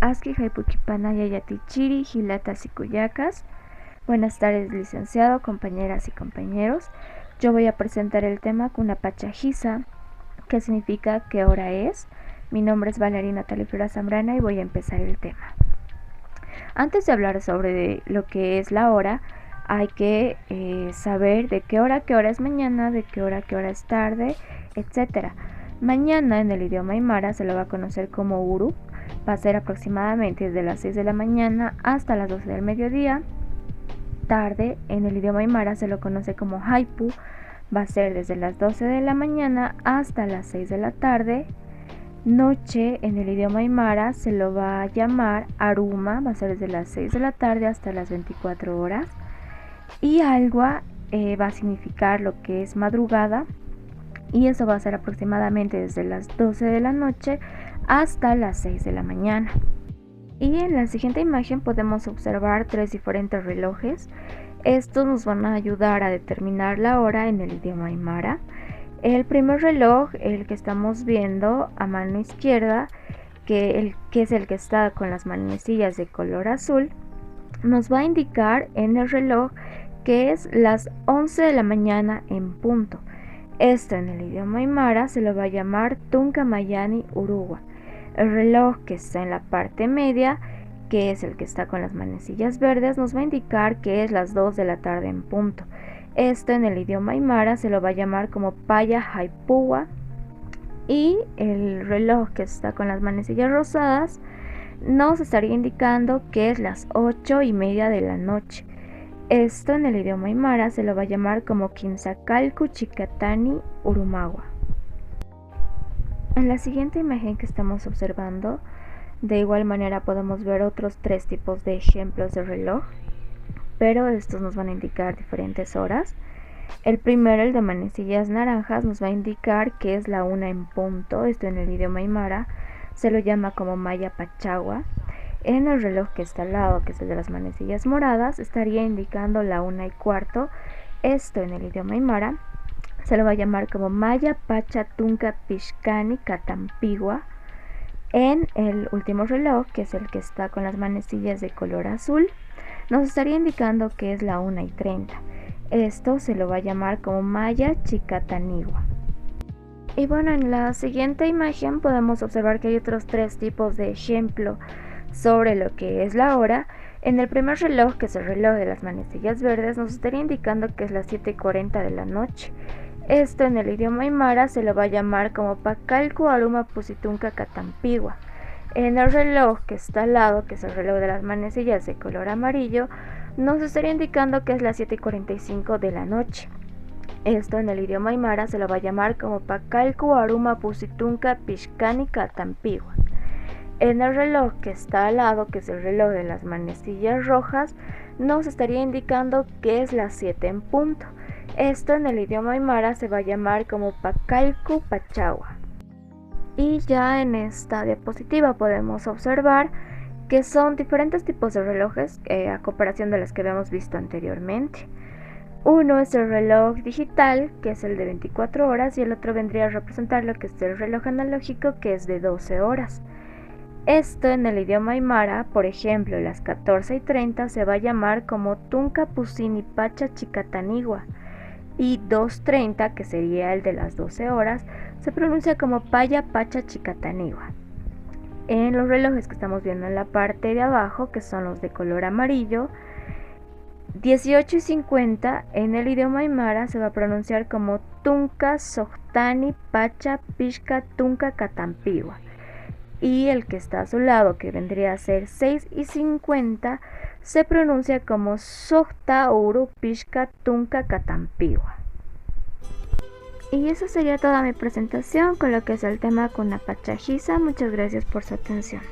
Aski Haipukipana Yayatichiri Hilata Sikuyacas. Buenas tardes, licenciado, compañeras y compañeros. Yo voy a presentar el tema Kunapachajisa, que significa ¿qué hora es? Mi nombre es Valeria Natalia Flora Zambrana y voy a empezar el tema. Antes de hablar sobre lo que es la hora, hay que saber de qué hora es mañana, de qué hora es tarde, etc. Mañana en el idioma aymara se lo va a conocer como uru, va a ser aproximadamente desde las 6 de la mañana hasta las 12 del mediodía. Tarde en el idioma aymara se lo conoce como haipu, va a ser desde las 12 de la mañana hasta las 6 de la tarde. Noche en el idioma aymara se lo va a llamar aruma, va a ser desde las 6 de la tarde hasta las 24 horas. Y algua va a significar lo que es madrugada, y eso va a ser aproximadamente desde las 12 de la noche hasta las 6 de la mañana. Y en la siguiente imagen podemos observar tres diferentes relojes. Estos nos van a ayudar a determinar la hora en el idioma aymara. El primer reloj, el que estamos viendo a mano izquierda, que es el que está con las manecillas de color azul, nos va a indicar en el reloj que es las 11 de la mañana en punto. Esto en el idioma aymara se lo va a llamar Tunka Mayani Uruwa. El reloj que está en la parte media, que es el que está con las manecillas verdes, nos va a indicar que es las 2 de la tarde en punto. Esto en el idioma aymara se lo va a llamar como Paya Haipuwa. Y el reloj que está con las manecillas rosadas nos estaría indicando que es las 8:30 de la noche. Esto en el idioma aymara se lo va a llamar como Kinsakalku Chikatani Urumawa. En la siguiente imagen que estamos observando, de igual manera podemos ver otros tres tipos de ejemplos de reloj, pero estos nos van a indicar diferentes horas. El primero, el de manecillas naranjas, nos va a indicar que es la 1 en punto. Esto en el idioma aymara se lo llama como Maya Pachagua. En el reloj que está al lado, que es el de las manecillas moradas, estaría indicando la 1:15. Esto en el idioma aymara se lo va a llamar como Maya Pacha Tunka Pishkani Katampigua. En el último reloj, que es el que está con las manecillas de color azul, nos estaría indicando que es la 1:30. Esto se lo va a llamar como Maya Chikatanigua. Y bueno, en la siguiente imagen podemos observar que hay otros tres tipos de ejemplo sobre lo que es la hora. En el primer reloj, que es el reloj de las manecillas verdes, nos estaría indicando que es las 7:40 de la noche. Esto en el idioma aymara se lo va a llamar como Pacalcu Aruma Pusitunca Catampigua. En el reloj que está al lado, que es el reloj de las manecillas de color amarillo, nos estaría indicando que es las 7:45 de la noche. Esto en el idioma aymara se lo va a llamar como Pacalcu Aruma Pusitunca Pishkani Catampigua. En el reloj que está al lado, que es el reloj de las manecillas rojas, nos estaría indicando que es las 7 en punto. Esto en el idioma aymara se va a llamar como Pacalcu Pachagua. Y ya en esta diapositiva podemos observar que son diferentes tipos de relojes a comparación de los que habíamos visto anteriormente. Uno es el reloj digital, que es el de 24 horas, y el otro vendría a representar lo que es el reloj analógico, que es de 12 horas. Esto en el idioma aymara, por ejemplo, las 14:30 se va a llamar como Tunka Pusini Pacha Chikatanigua, y 2:30, que sería el de las 12 horas, se pronuncia como Paya Pacha Chikatanigua. En los relojes que estamos viendo en la parte de abajo, que son los de color amarillo, 18:50 en el idioma aymara se va a pronunciar como Tunka Sohtani Pacha Pishka Tunka Katampigua. Y el que está a su lado, que vendría a ser 6:50, se pronuncia como Sohta Uru Pishka Tunka Katampigua. Y eso sería toda mi presentación con lo que es el tema Kunapachajisa. Muchas gracias por su atención.